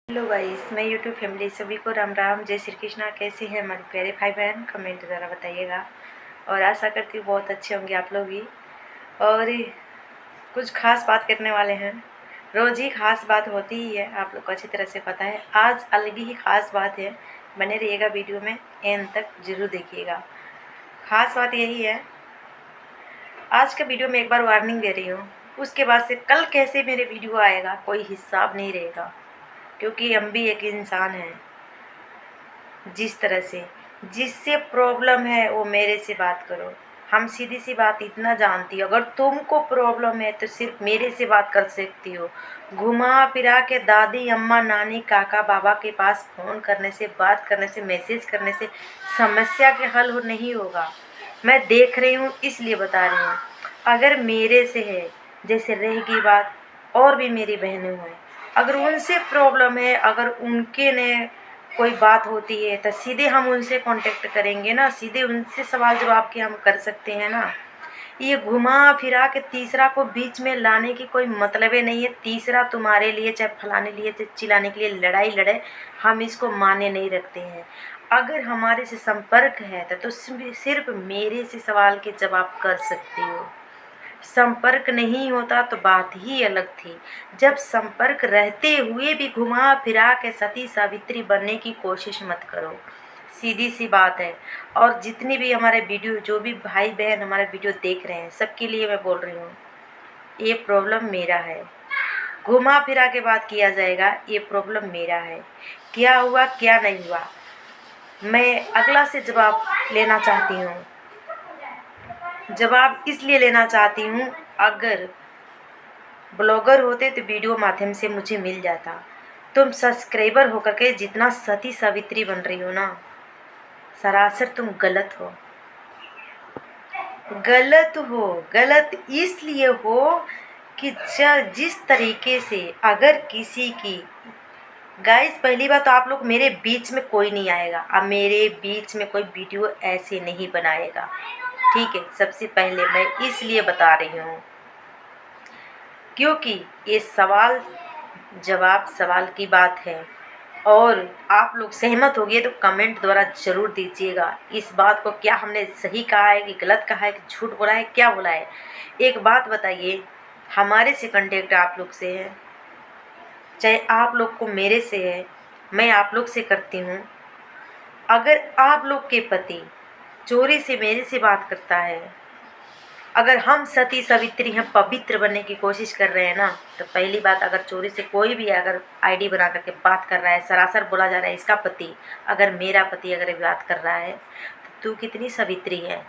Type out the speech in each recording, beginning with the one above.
Hello guys, मैं YouTube family सभी को राम राम, जय श्री कृष्णा। कैसे हैं हमारे प्यारे भाई बहन? कमेंट द्वारा बताइएगा और आशा करती हूँ बहुत अच्छे होंगे आप लोग भी। और कुछ खास बात करने वाले हैं। रोज़ ही खास बात होती ही है, आप लोग को अच्छी तरह से पता है। आज अलग ही खास बात है, बने रहिएगा वीडियो में, एंड तक जरूर देखिएगा। खास बात यही है, आज का वीडियो में एक बार वार्निंग दे रही हूँ, उसके बाद से कल कैसे मेरे वीडियो आएगा कोई हिसाब नहीं रहेगा, क्योंकि हम भी एक इंसान हैं। जिस तरह से जिससे प्रॉब्लम है वो मेरे से बात करो। हम सीधी सी बात इतना जानती हो, अगर तुमको प्रॉब्लम है तो सिर्फ मेरे से बात कर सकती हो। घुमा फिरा के दादी अम्मा नानी काका बाबा के पास फ़ोन करने से, बात करने से, मैसेज करने से समस्या के हल हो नहीं होगा। मैं देख रही हूँ इसलिए बता रही हूँ। अगर मेरे से है, जैसे रहेगी बात, और भी मेरी बहनें हैं, अगर उनसे प्रॉब्लम है, अगर उनके ने कोई बात होती है तो सीधे हम उनसे कांटेक्ट करेंगे ना, सीधे उनसे सवाल जवाब के हम कर सकते हैं ना। ये घुमा फिरा के तीसरा को बीच में लाने की कोई मतलब ही नहीं है। तीसरा तुम्हारे लिए, चाहे फलाने लिए, चाहे चिल्लाने के लिए लड़ाई लड़े, हम इसको माने नहीं रखते हैं। अगर हमारे से संपर्क है तो सिर्फ मेरे से सवाल के जवाब कर सकती हो। संपर्क नहीं होता तो बात ही अलग थी। जब संपर्क रहते हुए भी घुमा फिरा के सती सावित्री बनने की कोशिश मत करो, सीधी सी बात है। और जितनी भी हमारे वीडियो, जो भी भाई बहन हमारे वीडियो देख रहे हैं, सबके लिए मैं बोल रही हूँ, ये प्रॉब्लम मेरा है। घुमा फिरा के बात किया जाएगा, ये प्रॉब्लम मेरा है। क्या हुआ क्या नहीं हुआ, मैं अगला से जवाब लेना चाहती हूँ। जवाब इसलिए लेना चाहती हूँ, अगर ब्लॉगर होते तो वीडियो माध्यम से मुझे मिल जाता। तुम सब्सक्राइबर होकर के जितना सती सावित्री बन रही हो ना, सरासर तुम गलत हो। गलत हो, गलत इसलिए हो कि जिस तरीके से, अगर किसी की, गाइस पहली बात तो आप लोग, मेरे बीच में कोई नहीं आएगा, अब मेरे बीच में कोई वीडियो ऐसे नहीं बनाएगा, ठीक है। सबसे पहले मैं इसलिए बता रही हूँ क्योंकि ये सवाल जवाब सवाल की बात है। और आप लोग सहमत हो गए तो कमेंट द्वारा ज़रूर दीजिएगा इस बात को, क्या हमने सही कहा है कि गलत कहा है, कि झूठ बोला है, क्या बोला है। एक बात बताइए, हमारे से कांटेक्ट आप लोग से है, चाहे आप लोग को मेरे से है, मैं आप लोग से करती हूँ। अगर आप लोग के पति चोरी से मेरे से बात करता है, अगर हम सती सावित्री हैं, पवित्र बनने की कोशिश कर रहे हैं ना, तो पहली बात, अगर चोरी से कोई भी अगर आईडी बना करके बात कर रहा है, सरासर बोला जा रहा है इसका पति, अगर मेरा पति अगर बात कर रहा है, तो तू कितनी सावित्री है,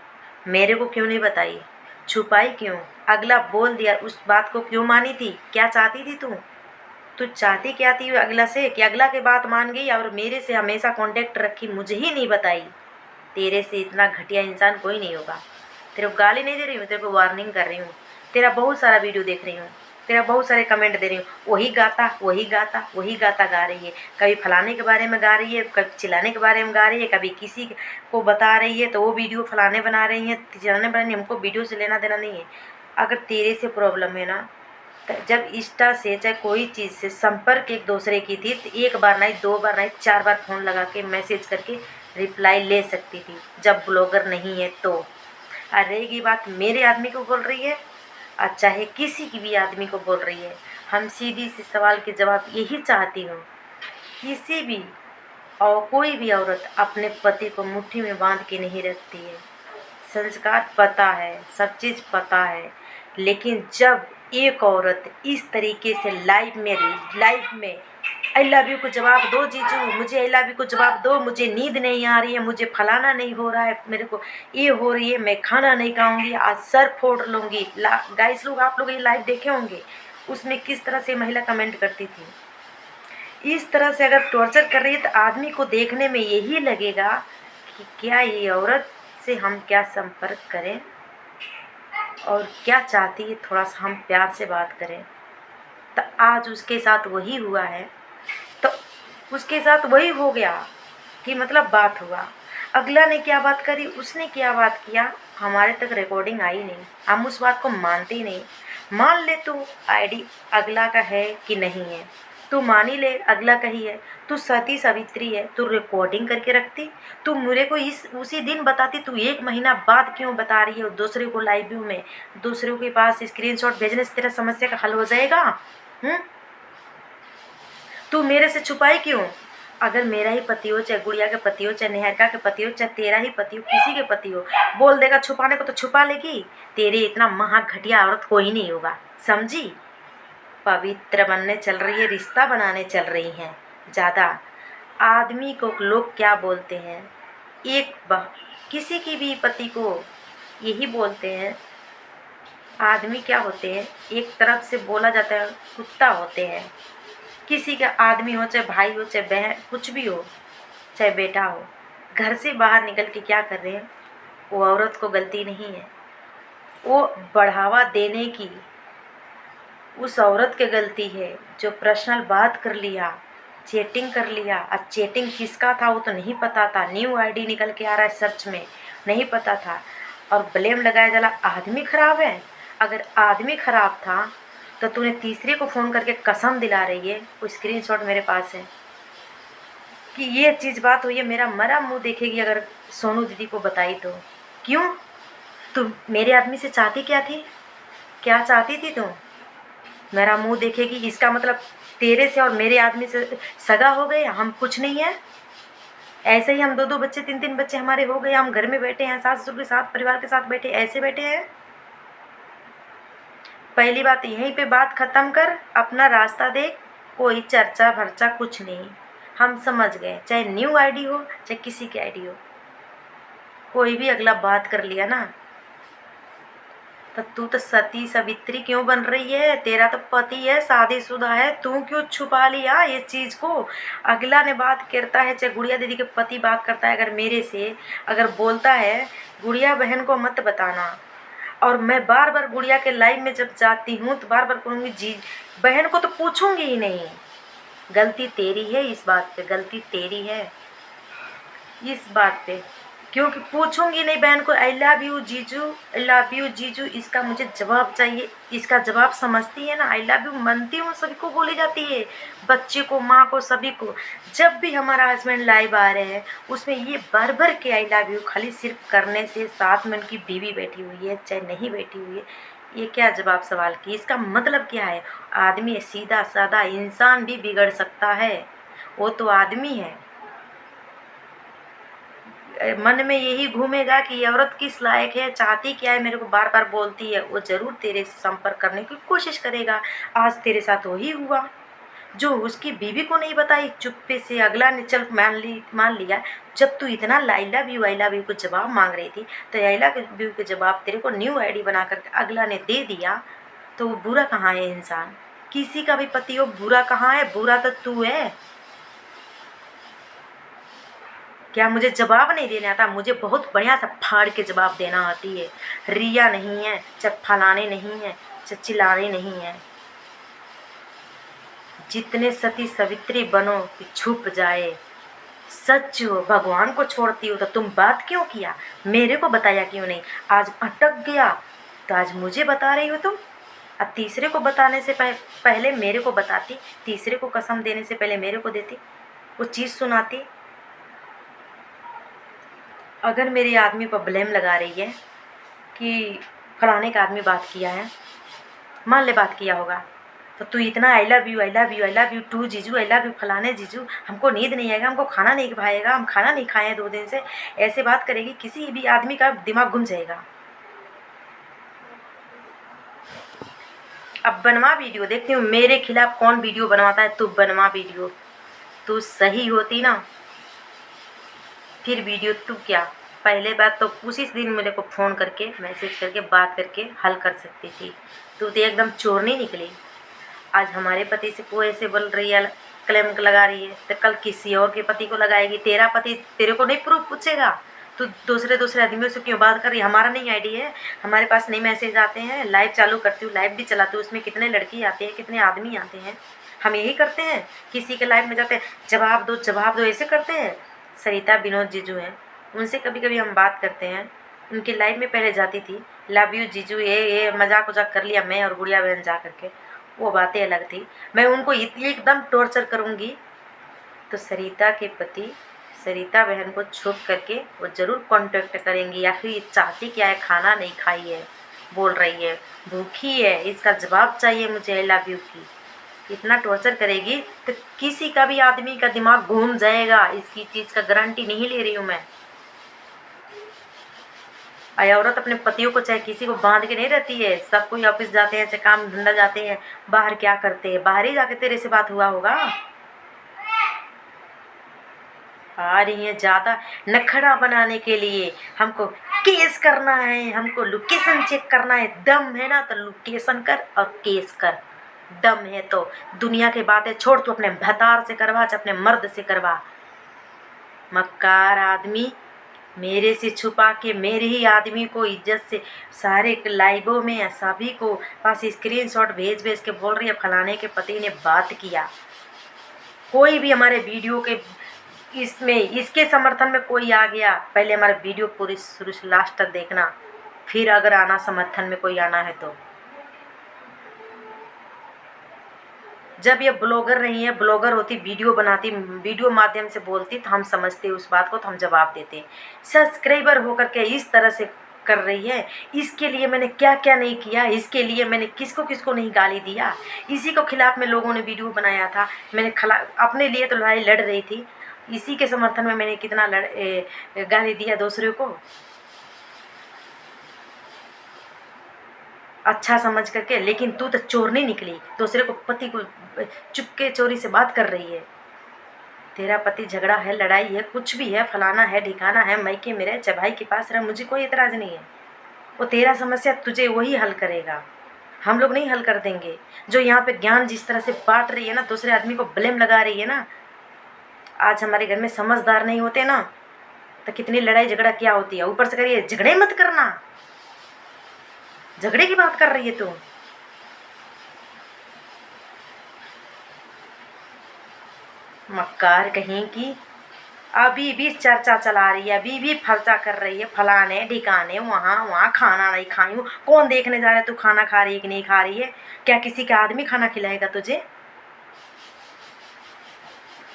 मेरे को क्यों नहीं बताई, छुपाई क्यों? अगला बोल दिया, उस बात को क्यों मानी थी? क्या चाहती थी तू चाहती क्या थी अगला से, कि अगला के बात मान गई और मेरे से हमेशा कांटेक्ट रखी, मुझे ही नहीं बताई? तेरे से इतना घटिया इंसान कोई नहीं होगा। तेरे को गाली नहीं दे रही हूँ, तेरे को वार्निंग कर रही हूँ। तेरा बहुत सारा वीडियो देख रही हूँ, तेरा बहुत सारे कमेंट दे रही हूँ, वही गाता वही गाता वही गाता गा रही है। कभी फलाने के बारे में गा रही है, कभी चिल्लाने के बारे में गा रही है, कभी किसी को बता रही है तो वो वीडियो फलाने बना रही है, चिल्लाने बना रही है। हमको वीडियो से लेना देना नहीं है। अगर तेरे से प्रॉब्लम है ना, जब इंस्टा से चाहे कोई चीज़ से संपर्क एक दूसरे की थी, तो एक बार नहीं, दो बार नहीं, 4 बार फ़ोन लगा के मैसेज करके रिप्लाई ले सकती थी, जब ब्लॉगर नहीं है तो। और रहेगी बात मेरे आदमी को बोल रही है और चाहे किसी की भी आदमी को बोल रही है, हम सीधी सी सवाल के जवाब यही चाहती हूँ। किसी भी और कोई भी औरत अपने पति को मुट्ठी में बांध के नहीं रखती है। संस्कार पता है, सब चीज़ पता है, लेकिन जब एक औरत इस तरीके से लाइव में आई लव यू को जवाब दो, जीजू मुझे आई लव यू को जवाब दो, मुझे नींद नहीं आ रही है, मुझे फलाना नहीं हो रहा है, मेरे को ये हो रही है, मैं खाना नहीं खाऊंगी, आज सर फोड़ लूँगी। गाइस लोग, आप लोग ये लाइव देखे होंगे, उसमें किस तरह से महिला कमेंट करती थी। इस तरह से अगर टॉर्चर कर रही है तो आदमी को देखने में यही लगेगा कि क्या ये औरत से हम क्या संपर्क करें और क्या चाहती है, थोड़ा सा हम प्यार से बात करें। तो आज उसके साथ वही हुआ है, तो उसके साथ वही हो गया कि मतलब बात हुआ। अगला ने क्या बात करी, उसने क्या बात किया, हमारे तक रिकॉर्डिंग आई नहीं, हम उस बात को मानते ही नहीं। मान ले तो आईडी अगला का है कि नहीं है, तू मान ही ले, अगला कही है तू सती सावित्री है, तू रिकॉर्डिंग करके रखती, तू मेरे को इस उसी दिन बताती, तू 1 महीना बाद क्यों बता रही है दूसरे को लाइव व्यू में, दूसरों के पास स्क्रीनशॉट भेजने से तेरा समस्या का हल हो जाएगा? तू मेरे से छुपाई क्यों? अगर मेरा ही पति हो, चाहे गुड़िया के पति हो, चाहे निहारिका के पति हो, चाहे तेरा ही पति हो, किसी के पति हो, बोल देगा छुपाने को तो छुपा लेगी। तेरे इतना महा घटिया औरत कोई नहीं होगा, समझी? पवित्र बनने चल रही है, रिश्ता बनाने चल रही हैं ज़्यादा। आदमी को लोग क्या बोलते हैं, किसी की भी पति को यही बोलते हैं। आदमी क्या होते हैं, एक तरफ से बोला जाता है कुत्ता होते हैं। किसी का आदमी हो, चाहे भाई हो, चाहे बहन, कुछ भी हो, चाहे बेटा हो, घर से बाहर निकल के क्या कर रहे हैं, वो औरत को गलती नहीं है, वो बढ़ावा देने की उस औरत की गलती है जो पर्सनल बात कर लिया, चैटिंग कर लिया। अब चैटिंग किसका था वो तो नहीं पता था, न्यू आईडी निकल के आ रहा है सर्च में, नहीं पता था, और ब्लेम लगाया जाला आदमी खराब है। अगर आदमी खराब था तो तूने तीसरे को फ़ोन करके कसम दिला रही है, वो स्क्रीनशॉट मेरे पास है, कि ये चीज़ बात हुई है, मेरा मरा मुंह देखेगी अगर सोनू दीदी को बताई तो। क्यों? तुम मेरे आदमी से चाहती क्या थी, क्या चाहती थी तुम? मेरा मुंह देखेगी, इसका मतलब तेरे से और मेरे आदमी से सगा हो गए, हम कुछ नहीं है। ऐसे ही हम 2-2 बच्चे, 3-3 बच्चे हमारे हो गए, हम घर में बैठे हैं, सास ससुर के साथ, परिवार के साथ बैठे, ऐसे बैठे हैं। पहली बात यहीं पे बात ख़त्म कर, अपना रास्ता देख, कोई चर्चा भर्चा कुछ नहीं, हम समझ गए। चाहे न्यू आईडी हो, चाहे किसी की आईडी हो, कोई भी अगला बात कर लिया ना, तो तू तो सती सावित्री क्यों बन रही है? तेरा तो पति है, शादीशुदा है, तू क्यों छुपा लिया ये चीज़ को? अगला ने बात करता है, चाहे गुड़िया दीदी के पति बात करता है, अगर मेरे से अगर बोलता है गुड़िया बहन को मत बताना, और मैं बार बार गुड़िया के लाइव में जब जाती हूँ तो बार बार कहूँगी जी बहन को तो पूछूंगी ही नहीं। गलती तेरी है, इस बात पे गलती तेरी है, इस बात पे, क्योंकि पूछूंगी नहीं बहन को आई लव यू जीजू, आई लव यू जीजू, इसका मुझे जवाब चाहिए। इसका जवाब समझती है ना, आई लव यू मानती हूँ, सभी को बोली जाती है, बच्चे को, माँ को, सभी को। जब भी हमारा हस्बैंड लाइव आ रहे हैं उसमें ये भर भर के आई लव यू खाली सिर्फ करने से, साथ में उनकी बीवी बैठी हुई है चाहे नहीं बैठी हुई है, ये क्या जवाब सवाल की? इसका मतलब क्या है? आदमी सीधा साधा इंसान भी बिगड़ सकता है, वो तो आदमी है। मन में यही घूमेगा कि ये औरत किस लायक है, चाहती क्या है, मेरे को बार बार बोलती है, वो ज़रूर तेरे से संपर्क करने की कोशिश करेगा। आज तेरे साथ वही हुआ, जो उसकी बीवी को नहीं बताई, चुप्पे से अगला ने चल मान लिया। जब तू इतना आई लव यू को जवाब मांग रही थी, तो आई लव यू के जवाब तेरे को न्यू आईडी बना करके अगला ने दे दिया, तो वो बुरा कहाँ है इंसान? किसी का भी पति हो, बुरा कहाँ है? बुरा तो तू है। क्या मुझे जवाब नहीं देना आता? मुझे बहुत बढ़िया सा फाड़ के जवाब देना आती है। रिया नहीं है, चाहे फलाने नहीं है, चाहे चिल्लाने नहीं है। जितने सती सावित्री बनो कि छुप जाए, सच हो, भगवान को छोड़ती हो तो तुम बात क्यों किया, मेरे को बताया क्यों नहीं? आज अटक गया तो आज मुझे बता रही हो तुम। अब तीसरे को बताने से पहले मेरे को बताती, तीसरे को कसम देने से पहले मेरे को देती, वो चीज़ सुनाती। अगर मेरे आदमी पर ब्लेम लगा रही है कि फलाने का आदमी बात किया है, मान ले बात किया होगा, तो तू इतना I love you, I love you, I love you too जीजू, आई लव यू फलाने जीजू, हमको नींद नहीं आएगा, हमको खाना नहीं खाएगा, हम खाना नहीं खाए हैं 2 दिन से, ऐसे बात करेगी, किसी भी आदमी का दिमाग घूम जाएगा। अब बनवा वीडियो, देखती हूँ मेरे खिलाफ कौन वीडियो बनवाता है। तू बनवा वीडियो, तू सही होती ना फिर वीडियो तू क्या, पहले बात तो उसी दिन मेरे को फ़ोन करके मैसेज करके बात करके हल कर सकती थी। तू तो एकदम चोरनी निकली। आज हमारे पति से कोई ऐसे बोल रही है, क्लेम लगा रही है, तो कल किसी और के पति को लगाएगी। तेरा पति तेरे को नहीं प्रूफ पूछेगा, तू दूसरे आदमियों से क्यों बात कर रही है? हमारा नहीं आईडी है, हमारे पास नहीं मैसेज आते हैं, लाइव चालू करती हूँ, लाइव भी चलाती हूँ, उसमें कितने लड़की आते हैं, कितने आदमी आते हैं, हम यही करते हैं। किसी के लाइव में जाते हैं, जवाब दो, ऐसे करते हैं। सरिता विनोद जीजू हैं, उनसे कभी कभी हम बात करते हैं, उनके लाइव में पहले जाती थी, लव यू जीजू, ये मजाक उजाक कर लिया मैं और गुड़िया बहन जा करके, वो बातें अलग थी। मैं उनको एकदम टॉर्चर करूँगी तो सरिता के पति सरिता बहन को छुप करके वो ज़रूर कांटेक्ट करेंगी। या फिर ये चाहती क्या है, खाना नहीं खाई है, बोल रही है भूखी है, इसका जवाब चाहिए मुझे आई लव यू की। इतना टॉर्चर करेगी तो किसी का भी आदमी का दिमाग घूम जाएगा, इसकी चीज़ का गारंटी नहीं ले रही हूँ मैं। औरत अपने पतियों को चाहे किसी को बांध के नहीं रहती है। सब कोई ऑफिस जाते हैं, चाहे काम धंधा जाते हैं, बाहर क्या करते हैं, बाहर ही जाके तेरे से बात हुआ होगा। आ रही है ज़्यादा नखरा बनाने के लिए, हमको केस करना है, हमको लोकेशन चेक करना है। दम है ना तो लोकेशन कर और केस कर। दम है तो दुनिया की बातें छोड़, तू अपने भतार से करवा, चाहे अपने मर्द से करवा। मक्कार आदमी मेरे से छुपा के मेरे ही आदमी को इज्जत से सारे लाइवों में सभी को पास स्क्रीनशॉट भेज भेज के बोल रही है फलाने के पति ने बात किया। कोई भी हमारे वीडियो के इसमें इसके समर्थन में कोई आ गया, पहले हमारे वीडियो पूरी शुरू से लास्ट तक देखना, फिर अगर आना समर्थन में कोई आना है तो। जब ये ब्लॉगर नहीं है, ब्लॉगर होती, वीडियो बनाती, वीडियो माध्यम से बोलती तो हम समझते उस बात को, तो हम जवाब देते। सब्सक्राइबर होकर के इस तरह से कर रही है, इसके लिए मैंने क्या क्या नहीं किया, इसके लिए मैंने किसको किसको नहीं गाली दिया। इसी को खिलाफ में लोगों ने वीडियो बनाया था। मैंने अपने लिए तो लड़ाई लड़ रही थी, इसी के समर्थन में मैंने कितना गाली दिया दूसरे को, अच्छा समझ करके। लेकिन तू तो चोरनी निकली, दूसरे को पति को चुपके चोरी से बात कर रही है। तेरा पति झगड़ा है, लड़ाई है, कुछ भी है, फलाना है, ठिकाना है, मैके में रहे, चाहे भाई के पास रहे, मुझे कोई एतराज़ नहीं है। वो तेरा समस्या तुझे वही हल करेगा, हम लोग नहीं हल कर देंगे। जो यहाँ पे ज्ञान जिस तरह से बांट रही है ना, दूसरे आदमी को ब्लेम लगा रही है ना, आज हमारे घर में समझदार नहीं होते ना तो कितनी लड़ाई झगड़ा क्या होती है। ऊपर से करिए झगड़े मत करना, झगड़े की बात कर रही है तू। मक्कार कहीं की अभी भी चर्चा चला रही है, अभी भी फर्चा कर रही है, फलाने ठिकाने वहाँ वहाँ खाना नहीं खाई हूँ। कौन देखने जा रहा है तू खाना खा रही है कि नहीं खा रही है? क्या किसी का आदमी खाना खिलाएगा तुझे?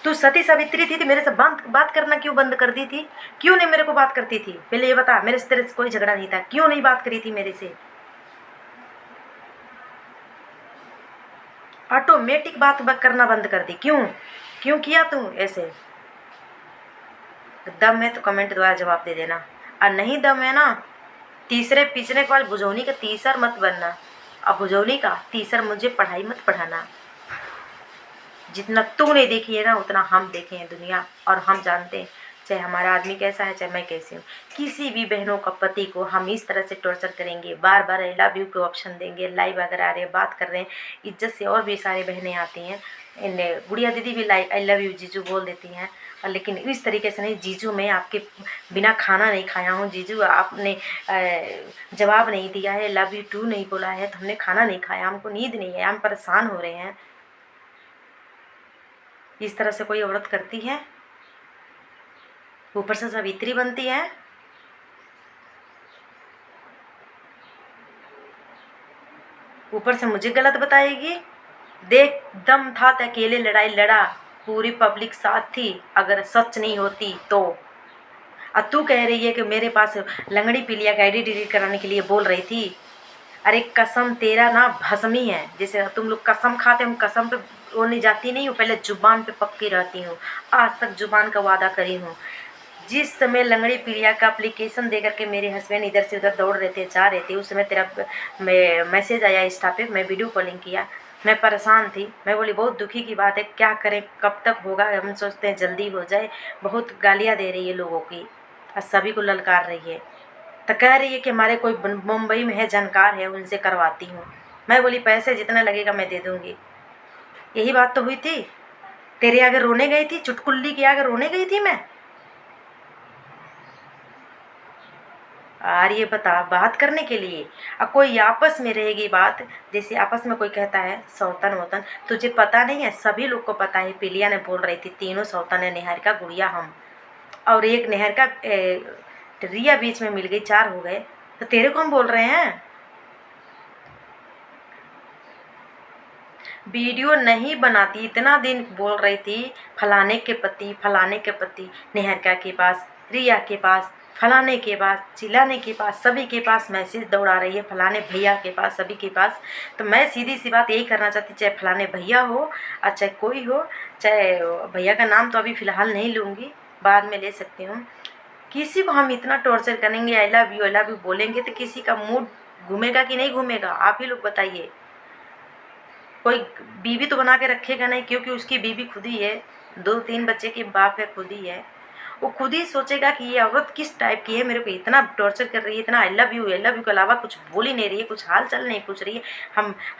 तू सती सावित्री थी तो मेरे से बात करना क्यों बंद कर दी थी? क्यों नहीं मेरे को बात करती थी? पहले ये बता, मेरे से तेरे से कोई झगड़ा नहीं था, क्यों नहीं बात करी थी मेरे से? ऑटोमेटिक बात करना बंद कर दी, क्यों क्यों किया तू ऐसे? दम है तो कमेंट द्वारा जवाब दे देना, और नहीं दम है ना, तीसरे पिछले के बाद भुजौनी का तीसर मत बनना, अब भुजौनी का तीसर मुझे पढ़ाई मत पढ़ाना। जितना तू नहीं देखी है ना उतना हम देखे हैं दुनिया, और हम जानते हैं चाहे हमारा आदमी कैसा है, चाहे मैं कैसी हूँ। किसी भी बहनों का पति को हम इस तरह से टॉर्चर करेंगे, बार बार आई लव यू के ऑप्शन देंगे, लाइव अगर आ रहे हैं, बात कर रहे हैं इज्जत से, और भी सारी बहनें आती हैं, गुड़िया दीदी भी आई लव यू जीजू बोल देती हैं, लेकिन इस तरीके से नहीं। जीजू मैं आपके बिना खाना नहीं खाया हूँ, जीजू आपने जवाब नहीं दिया है, लव यू टू नहीं बोला है तो हमने खाना नहीं खाया, हमको नींद नहीं है, हम परेशान हो रहे हैं। इस तरह से कोई औरत करती है, ऊपर से सावित्री बनती है। ऊपर से मुझे गलत बताएगी। देख दम था तो अकेले लड़ाई लड़ा, पूरी पब्लिक साथ थी, अगर सच नहीं होती तो। अब तू कह रही है कि मेरे पास लंगड़ी पीलिया का आईडी डिलीट कराने के लिए बोल रही थी। अरे कसम तेरा ना भस्मी है, जैसे तुम लोग कसम खाते, हम कसम पे वो नहीं जाती नहीं हूँ, पहले जुबान पे पक्की रहती हूँ, आज तक जुबान का वादा करी हूँ। जिस समय लंगड़ी पीलिया का एप्लीकेशन दे करके मेरे हस्बैंड इधर से उधर दौड़ रहे थे, जा रहे थे, उस समय तेरा मैसेज आया इंस्टा पे, मैं वीडियो कॉलिंग किया, मैं परेशान थी, मैं बोली बहुत दुखी की बात है, क्या करें, कब तक होगा, हम सोचते हैं जल्दी हो जाए। बहुत गालियाँ दे रही है लोगों की और सभी को ललकार रही है, तो कह रही है कि हमारे कोई मुंबई में है जानकार है, उनसे करवाती हूँ। मैं बोली पैसे जितना लगेगा मैं दे दूँगी। यही बात तो हुई थी। तेरे आगे रोने गई थी, चुटकुल्ली के आगे रोने गई थी मैं। और ये बता बात करने के लिए, अब कोई आपस में रहेगी बात, जैसे आपस में कोई कहता है सौतन वोतन, तुझे पता नहीं है, सभी लोग को पता है। पिलिया ने बोल रही थी तीनों सौतन है, निहारिका, गुड़िया, हम, और एक निहारिका रिया बीच में मिल गई, 4 हो गए, तो तेरे को हम बोल रहे हैं। वीडियो नहीं बनाती, इतना दिन बोल रही थी फलाने के पति निहारिका के पास, रिया के पास, फलाने के पास, चिल्लाने के पास, सभी के पास मैसेज दौड़ा रही है, फलाने भैया के पास, सभी के पास। तो मैं सीधी सी बात यही करना चाहती, चाहे फलाने भैया हो और चाहे कोई हो, चाहे भैया का नाम तो अभी फ़िलहाल नहीं लूँगी, बाद में ले सकती हूँ। किसी को हम इतना टॉर्चर करेंगे, आई लव यू बोलेंगे तो किसी का मूड घूमेगा कि नहीं घूमेगा? आप ही लोग बताइए। कोई बीवी तो बना के रखेगा नहीं, क्योंकि उसकी बीवी खुद ही है, 2-3 बच्चे की बाप है, खुद ही है। वो खुद ही सोचेगा कि ये औरत किस टाइप की है, मेरे को इतना टॉर्चर कर रही है, इतना आई लव यू के अलावा कुछ बोल ही नहीं रही है, कुछ हाल चाल नहीं पूछ रही है।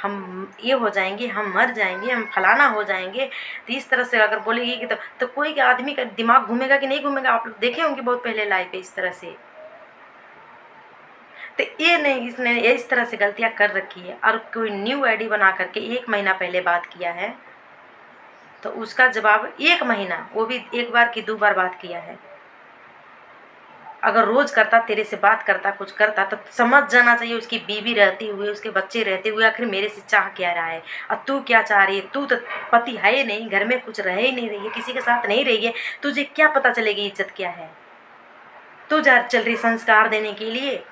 हम ये हो जाएंगे, हम मर जाएंगे, हम फलाना हो जाएंगे। तो इस तरह से अगर बोलेगी कि तो कोई आदमी का दिमाग घूमेगा कि नहीं घूमेगा? आप लोग देखे होंगे बहुत पहले लाइव पे इस तरह से। तो ये नहीं, इसने इस तरह से गलतियां कर रखी है। और कोई न्यू आईडी बना करके 1 महीना पहले बात किया है, तो उसका जवाब 1 महीना, वो भी 1 बार की 2 बार बात किया है। अगर रोज करता, तेरे से बात करता, कुछ करता, तो समझ जाना चाहिए उसकी बीवी रहते हुए, उसके बच्चे रहते हुए आखिर मेरे से चाह क्या रहा है और तू क्या चाह रही है? तू तो पति है ही नहीं, घर में कुछ रह ही नहीं रही है, किसी के साथ नहीं रही है, तुझे क्या पता चलेगी इज्जत क्या है? तू जा चल रही संस्कार देने के लिए।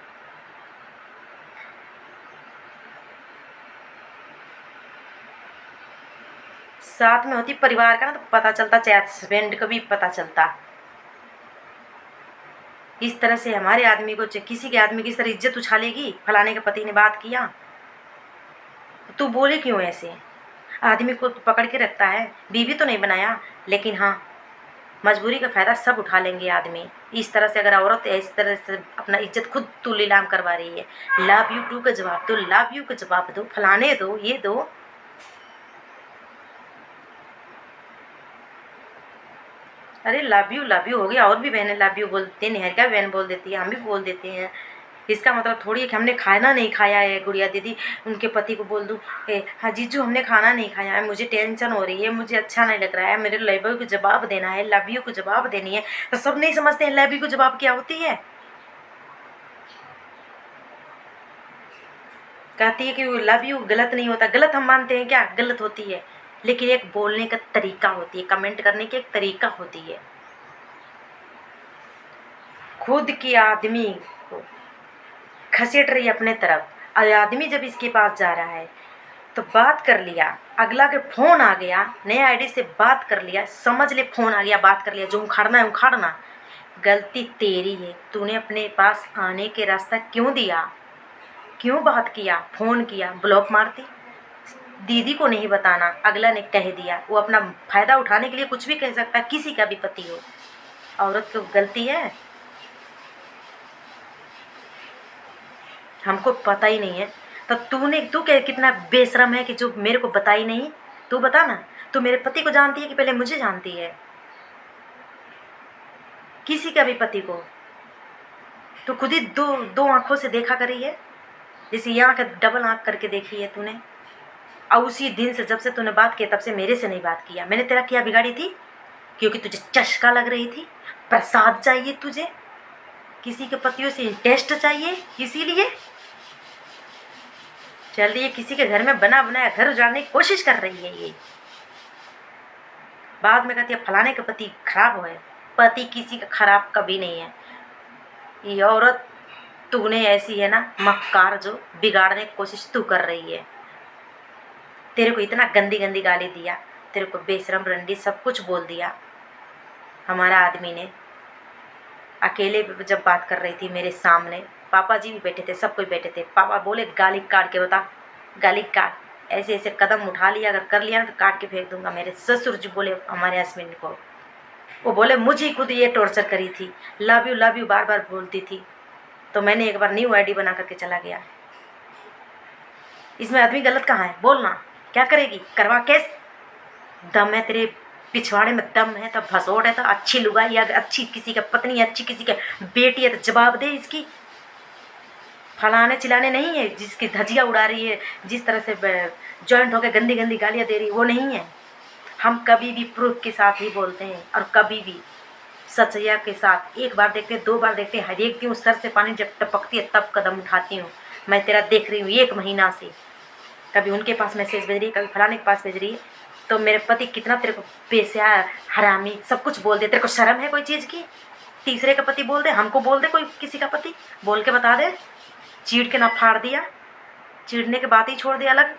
साथ में होती परिवार का ना तो पता चलता, चाहे हस्बैंड को भी पता चलता। इस तरह से हमारे आदमी को, किसी के आदमी की इस तरह इज्जत उछालेगी? फलाने के पति ने बात किया, तू बोले क्यों ऐसे? आदमी को पकड़ के रखता है, बीवी तो नहीं बनाया, लेकिन हाँ, मजबूरी का फ़ायदा सब उठा लेंगे आदमी। इस तरह से अगर औरत इस तरह से अपना इज्जत खुद तू नीलाम करवा रही है, लव यू टू का जवाब दो, लव यू का जवाब दो, फलाने दो, ये दो। अरे लव यू हो गया, और भी बहनें लव यू बोलती हैं, निहारिका बहन बोल देती है, हम भी बोल देते हैं। इसका मतलब थोड़ी है कि हमने खाना नहीं खाया है, गुड़िया दीदी उनके पति को बोल दूँ, हाँ जीजू हमने खाना नहीं खाया है, मुझे टेंशन हो रही है, मुझे अच्छा नहीं लग रहा है, मेरे लव यू को जवाब देना है, लव यू को जवाब देनी है। तो सब नहीं समझते हैं लव यू को जवाब क्या होती है। कहती है कि लव यू गलत नहीं होता, गलत हम मानते हैं क्या? गलत होती है, लेकिन एक बोलने का तरीका होती है, कमेंट करने की एक तरीका होती है। खुद के आदमी को खसेट रही है अपने तरफ, और आदमी जब इसके पास जा रहा है तो बात कर लिया, अगला के फ़ोन आ गया, नए आईडी से बात कर लिया, समझ ले फ़ोन आ गया, बात कर लिया, जो उखाड़ना है उखाड़ना। गलती तेरी है, तूने अपने पास आने के रास्ता क्यों दिया? क्यों बात किया, फ़ोन किया? ब्लॉक मारती। दीदी को नहीं बताना, अगला ने कह दिया, वो अपना फ़ायदा उठाने के लिए कुछ भी कह सकता है, किसी का भी पति हो। औरत को गलती है, हमको पता ही नहीं है। तो तू क्या कितना बेशरम है कि जो मेरे को बता ही नहीं? तू बता ना, तू मेरे पति को जानती है कि पहले मुझे जानती है? किसी का भी पति को तो खुद ही दो आंखों से देखा करी है, जैसे यहाँ का डबल आंख करके देखी है तूने। और उसी दिन से, जब से तूने बात किया, तब से मेरे से नहीं बात किया। मैंने तेरा क्या बिगाड़ी थी? क्योंकि तुझे चस्का लग रही थी, प्रसाद चाहिए तुझे, किसी के पतियों से टेस्ट चाहिए, इसीलिए चल रही है किसी के घर में बना बनाया घर उजाड़ने की कोशिश कर रही है ये। बाद में कहती है फलाने का पति खराब है। पति किसी का खराब कभी नहीं है। ये औरत तूने ऐसी है ना मक्कार, जो बिगाड़ने की कोशिश तू कर रही है। तेरे को इतना गंदी गंदी गाली दिया, तेरे को बेशरम रंडी सब कुछ बोल दिया। हमारा आदमी ने अकेले जब बात कर रही थी मेरे सामने, पापा जी भी बैठे थे, सब कोई बैठे थे। पापा बोले गाली काट के बता, गाली काट, ऐसे ऐसे कदम उठा लिया, अगर कर लिया ना तो काट के फेंक दूंगा। मेरे ससुर जी बोले हमारे हस्बैंड को, वो बोले मुझे खुद ये टॉर्चर करी थी, लव यू बार बार बोलती थी। तो मैंने एक बार न्यू आईडी बना करके चला गया। इसमें आदमी गलत कहाँ है? बोलना। क्या करेगी? करवा केस। दम है तेरे पिछवाड़े में, दम है तो भसोड़ है तो अच्छी लुगाई, या अच्छी किसी का पत्नी, अच्छी किसी का बेटी है तो जवाब दे इसकी। फलाने चिलाने नहीं है जिसकी धजिया उड़ा रही है, जिस तरह से जॉइंट होकर गंदी गंदी गालियाँ दे रही है, वो नहीं है। हम कभी भी प्रूफ के साथ ही बोलते हैं, और कभी भी सच्चाई के साथ। एक बार देखते, 2 बार देखते, हर एक दिन सर से पानी जब टपकती है तब कदम उठाती हूँ। मैं तेरा देख रही हूँ 1 महीना से, कभी उनके पास मैसेज भेज रही है, कभी फलाने के पास भेज रही है। तो मेरे पति कितना तेरे को बेस्या, हरामी, सब कुछ बोल दे। तेरे को शर्म है कोई चीज़ की? तीसरे का पति बोल दे, हमको बोल दे, कोई किसी का पति बोल के बता दे। चीड़ के ना फाड़ दिया, चीड़ने के बात ही छोड़ दिया अलग।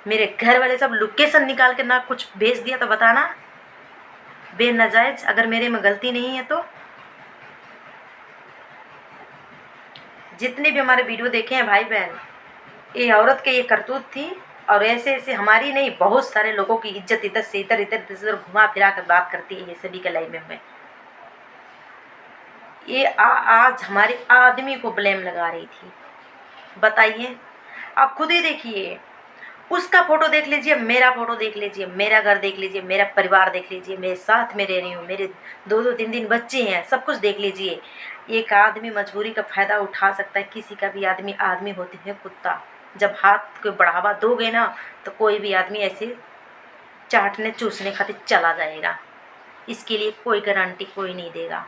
मेरे घर वाले सब लोकेशन निकाल के ना कुछ भेज दिया तो बताना, बेनजायज अगर मेरे में गलती नहीं है तो। जितने भी हमारे वीडियो देखे हैं भाई बहन, ये औरत के ये करतूत थी। और ऐसे ऐसे हमारी नहीं, बहुत सारे लोगों की इज्जत इधर से इधर इधर इधर घुमा फिरा कर बात करती है ये सभी के लाइफ में। ये आज हमारे आदमी को ब्लेम लगा रही थी। बताइए, आप खुद ही देखिए, उसका फोटो देख लीजिए, मेरा फोटो देख लीजिए, मेरा घर देख लीजिए, मेरा परिवार देख लीजिए, मेरे साथ में रह रही हूँ, मेरे 2-2 3-3 बच्चे हैं, सब कुछ देख लीजिए। एक आदमी मजबूरी का फ़ायदा उठा सकता है, किसी का भी आदमी। आदमी होते हैं कुत्ता, जब हाथ को बढ़ावा दोगे ना तो कोई भी आदमी ऐसे चाटने चूसने खातिर चला जाएगा। इसके लिए कोई गारंटी कोई नहीं देगा।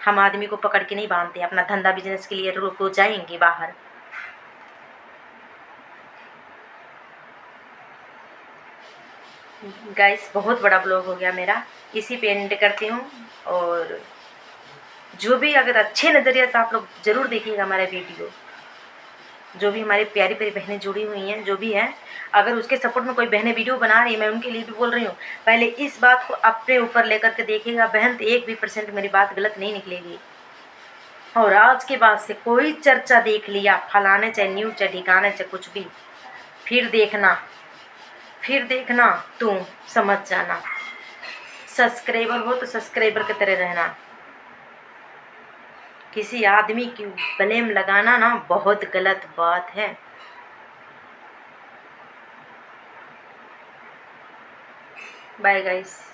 हम आदमी को पकड़ के नहीं बांधते, अपना धंधा बिजनेस के लिए रुको जाएंगे बाहर। गाइस, बहुत बड़ा ब्लॉग हो गया मेरा, इसी पे एंड करती हूँ। और जो भी अगर अच्छे नज़रिए से आप लोग ज़रूर देखिएगा हमारा वीडियो। जो भी हमारी प्यारी प्यारी बहनें जुड़ी हुई हैं, जो भी हैं, अगर उसके सपोर्ट में कोई बहनें वीडियो बना रही है, मैं उनके लिए भी बोल रही हूँ, पहले इस बात को अपने ऊपर लेकर के देखिएगा बहन, तो 1 भी % मेरी बात गलत नहीं निकलेगी। और आज के बाद से कोई चर्चा देख लिया फलाने चाहे न्यूज़ चाहे ठिकाने चाहे कुछ भी, फिर देखना तुम समझ जाना। सब्सक्राइबर हो तो सब्सक्राइबर की तरह रहना। किसी आदमी की ब्लेम लगाना ना बहुत गलत बात है। Bye guys.